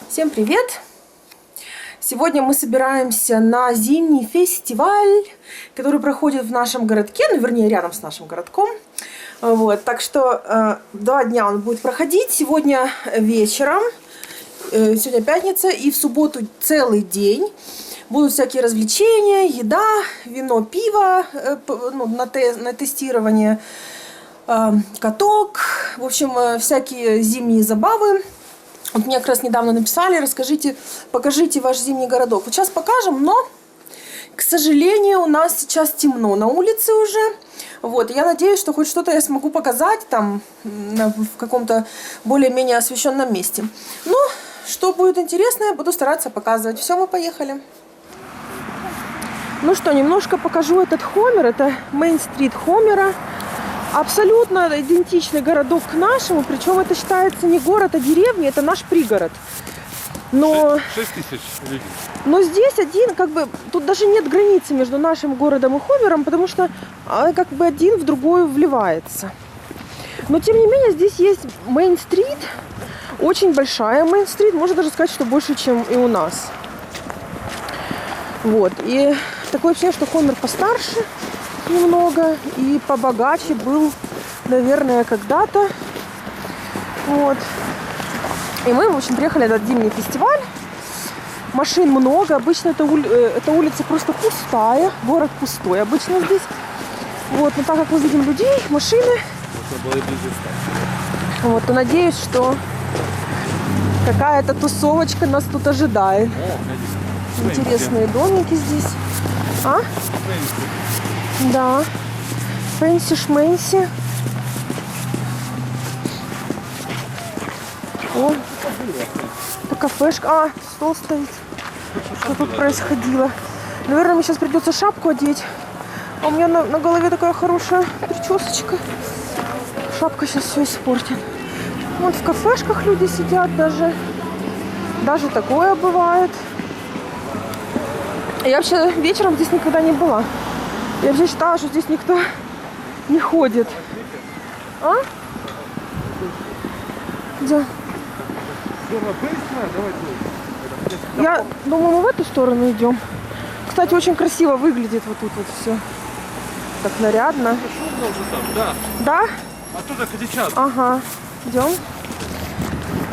Всем привет! Сегодня мы собираемся на зимний фестиваль, который проходит в нашем городке, ну, вернее, рядом с нашим городком. Вот, так что 2 дня он будет проходить. Сегодня вечером, сегодня пятница, и в субботу целый день. Будут всякие развлечения, еда, вино, пиво, ну, на тестирование, каток, в общем, всякие зимние забавы. Вот мне как раз недавно написали, расскажите, покажите ваш зимний городок. Вот сейчас покажем, но, к сожалению, у нас сейчас темно на улице уже. Вот, я надеюсь, что хоть что-то я смогу показать там в каком-то более-менее освещенном месте. Ну, что будет интересно, я буду стараться показывать. Все, мы поехали. Ну что, немножко покажу этот Хомер. Это Мейн-стрит Хомера. Абсолютно идентичный городок к нашему, причем это считается не город, а деревня, это наш пригород. Но 6 тысяч людей. Но здесь тут даже нет границы между нашим городом и Хомером, потому что как бы один в другой вливается. Но тем не менее здесь есть Мейн-стрит, очень большая Мейн-стрит, можно даже сказать, что больше, чем и у нас. Вот, и такое ощущение, что Хомер постарше немного и побогаче был, наверное, когда-то. Вот. И мы, в общем, приехали на этот зимний фестиваль. Машин много. Обычно эта улица просто пустая. Город пустой обычно здесь. Вот. Но так как мы видим людей, машины. Вот. То надеюсь, что какая-то тусовочка нас тут ожидает. Интересные домики здесь. А? Да. Фэнси-шмэнси. О, это кафешка. Стол стоит. Что тут происходило? Наверное, мне сейчас придется шапку одеть. А у меня на голове такая хорошая причесочка. Шапка сейчас все испортит. Вот в кафешках люди сидят даже. Даже такое бывает. Я вообще вечером здесь никогда не была. Я вообще считала, что здесь никто не ходит. А? Где? Я думаю, мы в эту сторону идем. Кстати, очень красиво выглядит вот тут вот все. Так нарядно. Да. Да? Оттуда кричат. Ага. Идем.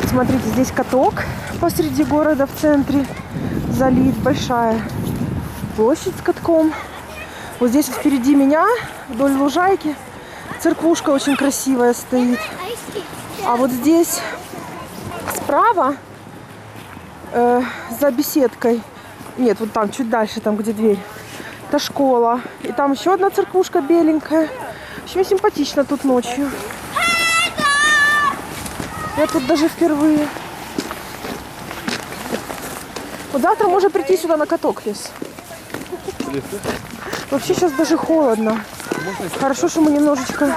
Смотрите, здесь каток посреди города в центре. Залит, большая площадь с катком. Вот здесь вот впереди меня, вдоль лужайки, церквушка очень красивая стоит. А вот здесь справа, за беседкой, нет, вот там, чуть дальше, там, где дверь, это школа. И там еще одна церквушка беленькая. Очень симпатично тут ночью. Я тут даже впервые. Вот завтра можно прийти сюда на каток, Лес. Вообще сейчас даже холодно. Хорошо, что мы немножечко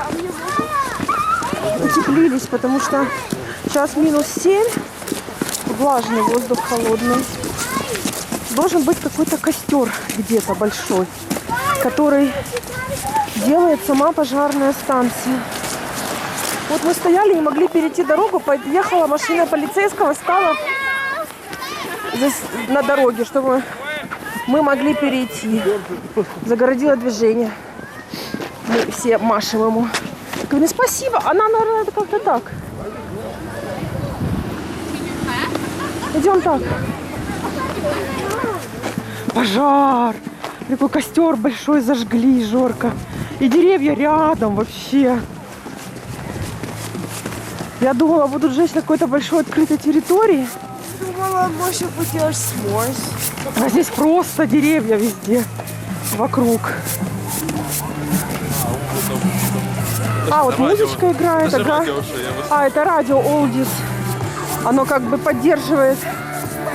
утеплились, потому что сейчас -7, влажный воздух, холодный. Должен быть какой-то костер где-то большой, который делает сама пожарная станция. Вот мы стояли, не могли перейти дорогу, подъехала машина полицейского, стала на дороге, чтобы мы могли перейти. Загородила движение. Мы все машем ему. Говорю, спасибо. Она, наверное, это как-то так. Идем так. Пожар. Такой костер большой зажгли, жарко. И деревья рядом вообще. Я думала, будут жечь на какой-то большой открытой территории. Думала, может быть, я смоюсь. А здесь просто деревья везде. Вокруг. А, вот музычка играет. Ага. А, это радио Олдис. Оно как бы поддерживает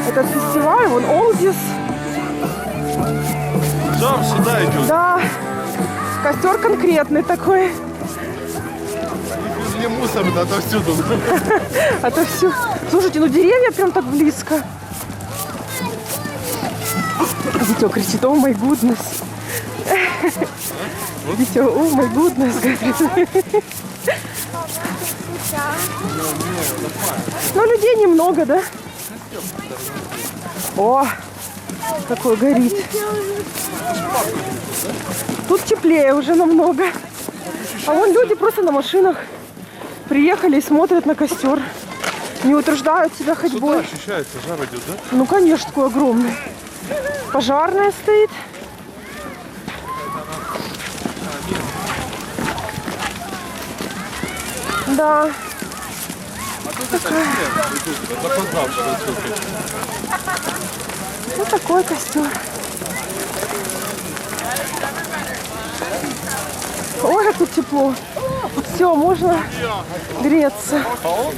этот фестиваль. Вон Олдис. Жар сюда идет. Да. Костер конкретный такой. Везли мусор отовсюду. А то все. Слушайте, ну деревья прям так близко. Дитё кричит, о май гуднес. Дитё, о май гуднес, говорит. Ну, людей немного, да? О, какой горит. Тут теплее уже намного. А вон люди просто на машинах приехали и смотрят на костер. Не утруждают себя Сюда ходьбой. ощущается, жар идет, да? Ну, конечно, такой огромный. Пожарная стоит. Да. Запоздавшие ссылки. Вот такой костер. Ой, как тут тепло. Все, можно греться. Oh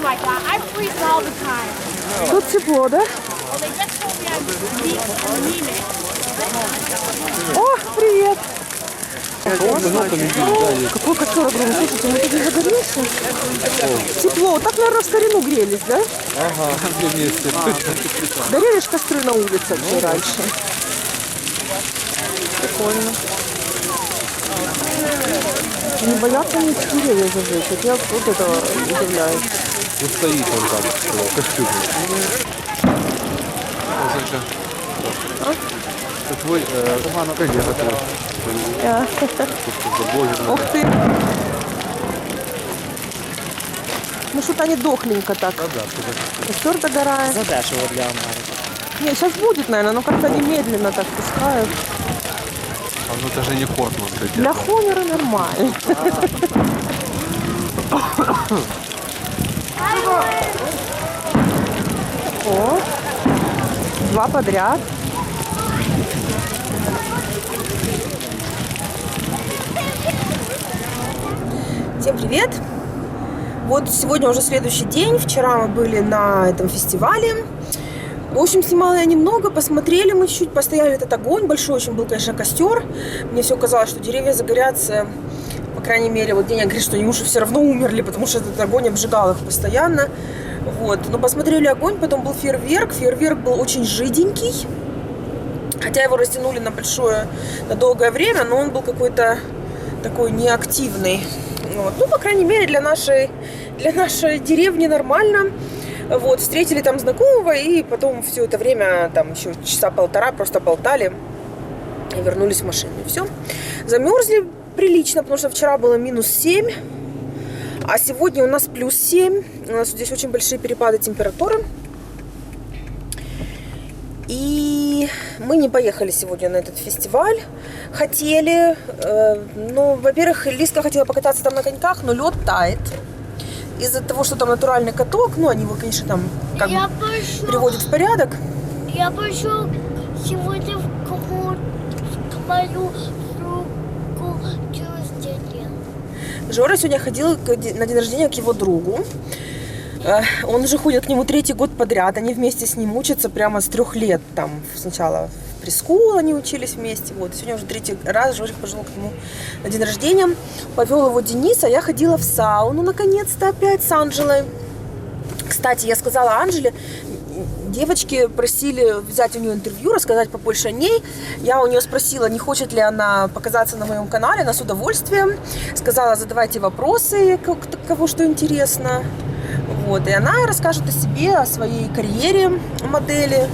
my god, I freeze all the time. Тут тепло, да? Well, they just told me I'm anemic. О, привет! Какой костер огромный. Слушайте, мы тут не загорелся. Тепло. Вот так, наверное, в старину грелись, да? Ага, вместе. Горели ж костры на улице все раньше. Прикольно. Не боятся мне деревья зажечь. Вот я вот этого удивляюсь. Ну стоит он там, в костюме. Это твой коллега твой. Ух ты. Ну что-то они дохленько так. Костер догорает. Задешево для Америки. Не, сейчас будет, наверное, но как-то они медленно так пускают. А ну даже не Хортман, кстати. Для Хонора нормально. О, 2 подряд. Всем привет! Вот сегодня уже следующий день. Вчера мы были на этом фестивале. В общем, снимала я немного, посмотрели мы чуть-чуть, постояли этот огонь. Большой очень был, конечно, костер. Мне все казалось, что деревья загорятся. По крайней мере, вот Деня говорит, что они уже все равно умерли, потому что этот огонь обжигал их постоянно. Вот. Но посмотрели огонь, потом был фейерверк. Фейерверк был очень жиденький. Хотя его растянули на большое, на долгое время, но он был какой-то такой неактивный. Вот. Ну, по крайней мере, для нашей деревни нормально. Вот, встретили там знакомого, и потом все это время, там еще часа полтора просто болтали и вернулись в машину. И все. Замерзли прилично, потому что вчера было -7, а сегодня у нас +7. У нас здесь очень большие перепады температуры. И мы не поехали сегодня на этот фестиваль. Хотели, ну, во-первых, Лиска хотела покататься там на коньках, но лед тает. Из-за того, что там натуральный каток, ну, они его, конечно, там как бы приводят в порядок. Я пошел сегодня в мою другу через день. Жора сегодня ходил на день рождения к его другу. Он уже ходит к нему 3-й год подряд. Они вместе с ним учатся прямо с 3 лет. Там сначала в прескул они учились вместе. Вот. Сегодня уже 3-й раз Жорик пошел к нему на день рождения. Повел его Денис, а я ходила в сауну наконец-то опять с Анжелой. Кстати, я сказала Анжеле, девочки просили взять у нее интервью, рассказать побольше о ней. Я у нее спросила, не хочет ли она показаться на моем канале. Она с удовольствием сказала, задавайте вопросы, кого что интересно. Вот, и она расскажет о себе, о своей карьере модели,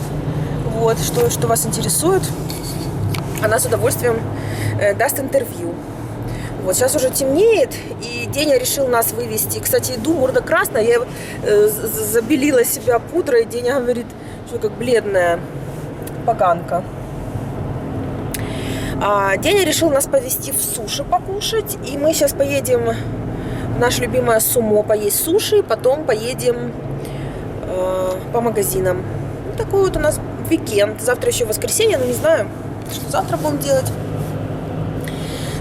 вот, что вас интересует. Она с удовольствием даст интервью. Вот, сейчас уже темнеет, и Деня решил нас вывести. Кстати, иду, морда красная, я забелила себя пудрой, Деня говорит, что как бледная поганка. Деня решил нас повезти в суши покушать, и мы сейчас поедем в наше любимое Сумо поесть суши, потом поедем по магазинам. Вот такой вот у нас уикенд. Завтра еще воскресенье, но не знаю, что завтра будем делать.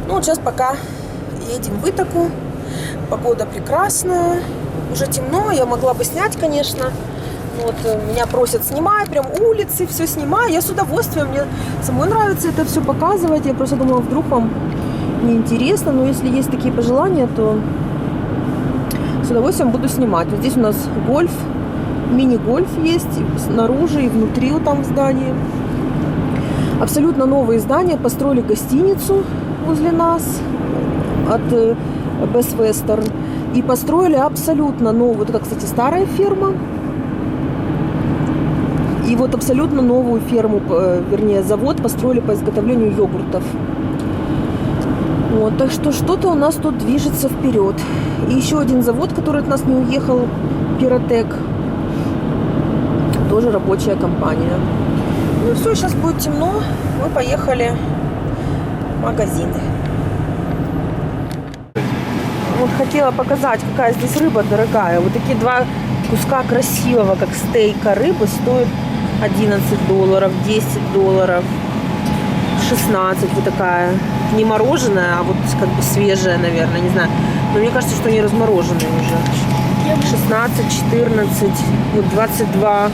Ну вот сейчас пока едем в Итаку. Погода прекрасная. Уже темно, я могла бы снять, конечно. Вот меня просят снимать, прям улицы, все снимаю. Я с удовольствием, мне самой нравится это все показывать. Я просто думала, вдруг вам неинтересно, но если есть такие пожелания, то с удовольствием буду снимать. Вот здесь у нас гольф, мини-гольф есть снаружи и внутри вот там в здании. Абсолютно новые здания. Построили гостиницу возле нас от Best Western. И построили абсолютно новую. Вот это, кстати, старая ферма. вот абсолютно новую ферму, вернее, завод построили по изготовлению йогуртов. Вот, так что что-то у нас тут движется вперед. И еще один завод, который от нас не уехал, Пиротек. Тоже рабочая компания. Ну все, сейчас будет темно. Мы поехали в магазин. Вот хотела показать, какая здесь рыба дорогая. Вот такие два куска красивого, как стейка рыбы, стоят $11, $10, 16 вот такая. Не мороженая, а вот как бы свежая, наверное, не знаю. Но мне кажется, что они размороженные уже. 16, 14, вот 22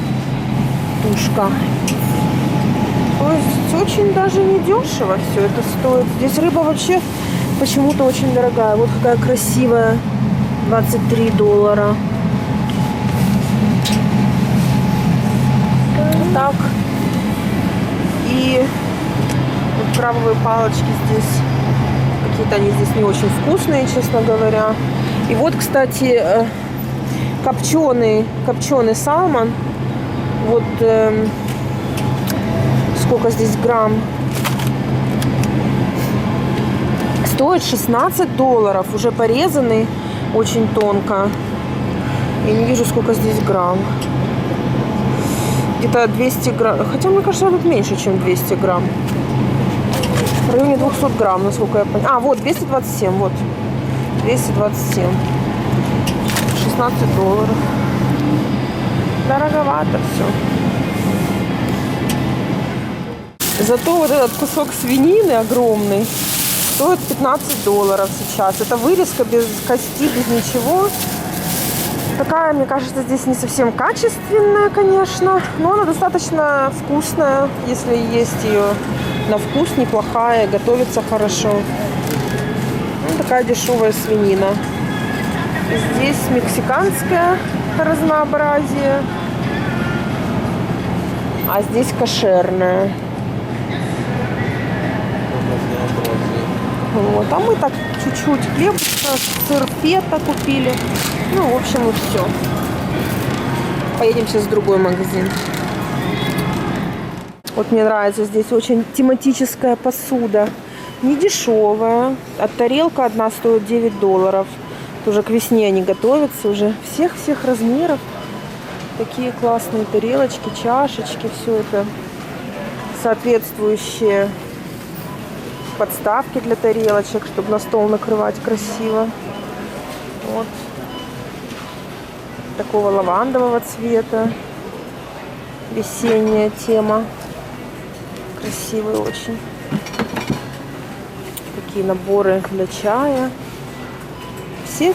тушка. То есть очень даже не дешево все это стоит. Здесь рыба вообще почему-то очень дорогая. Вот какая красивая. $23. Так. И вот крабовые палочки здесь. Какие-то они здесь не очень вкусные, честно говоря. И вот, кстати, копченый салмон. Вот сколько здесь грамм? Стоит $16. Уже порезанный очень тонко. Я не вижу, сколько здесь грамм. Где-то 200 грамм. Хотя, мне кажется, тут меньше, чем 200 грамм. В районе 200 грамм, насколько я понимаю. А, вот, 227, вот. 227. $16. Дороговато все. Зато вот этот кусок свинины огромный стоит $15 сейчас. Это вырезка без кости, без ничего. Такая, мне кажется, здесь не совсем качественная, конечно, но она достаточно вкусная, если есть ее на вкус, неплохая, готовится хорошо. Ну, такая дешевая свинина. Здесь мексиканское разнообразие, а здесь кошерное. Вот, а мы так чуть-чуть хлебушка, сыр фета купили. Ну, в общем, и все. Поедем сейчас в другой магазин. Вот мне нравится здесь очень тематическая посуда. Не дешевая. Тарелка одна стоит $9. Уже к весне они готовятся. Уже всех размеров. Такие классные тарелочки, чашечки. Все это соответствующие подставки для тарелочек, чтобы на стол накрывать красиво. Вот. Такого лавандового цвета. Весенняя тема. Красивые очень. Такие наборы для чая. Все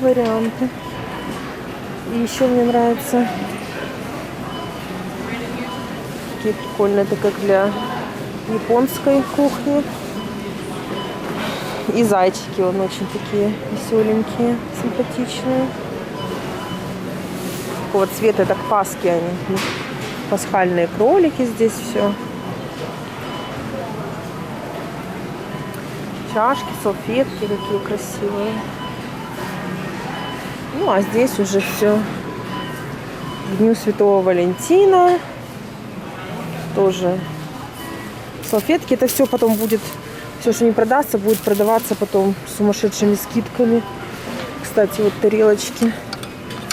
варианты. И еще мне нравятся такие прикольные, это как для японской кухни. И зайчики, он очень такие веселенькие, симпатичные. Такого цвета, это к Пасхе они. Пасхальные кролики здесь все. Чашки, салфетки какие красивые. Ну, а здесь уже все к Дню Святого Валентина. Тоже салфетки. Это все потом будет, все, что не продастся, будет продаваться потом с сумасшедшими скидками. Кстати, вот тарелочки.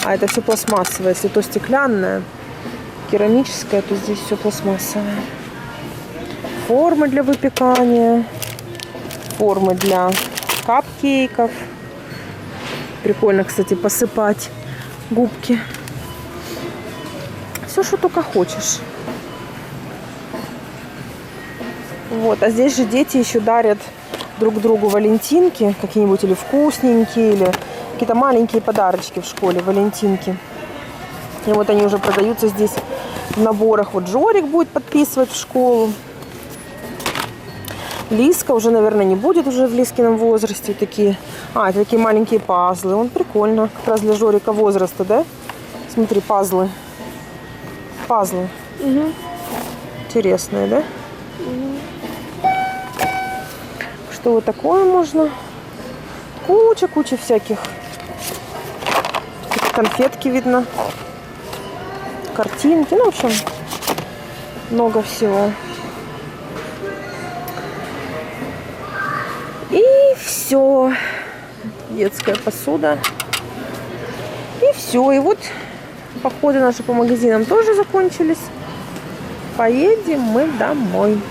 А это все пластмассовое. Если то стеклянное, керамическое, то здесь все пластмассовое. Формы для выпекания. Формы для капкейков. Прикольно, кстати, посыпать губки. Все, что только хочешь. Вот, а здесь же дети еще дарят друг другу валентинки, какие-нибудь или вкусненькие, или какие-то маленькие подарочки в школе, валентинки. И вот они уже продаются здесь в наборах. Вот Жорик будет подписывать в школу. Лиска уже, наверное, не будет уже в Лискином возрасте. Такие, это такие маленькие пазлы. Он прикольно. Как раз для Жорика возраста, да? Смотри, пазлы. Пазлы. Угу. Интересные, да? Угу. Что вот такое можно? Куча всяких. Конфетки видно. Картинки. Ну, в общем, Много всего. И все. Детская посуда. И все. И вот походы наши по магазинам тоже закончились. Поедем мы домой.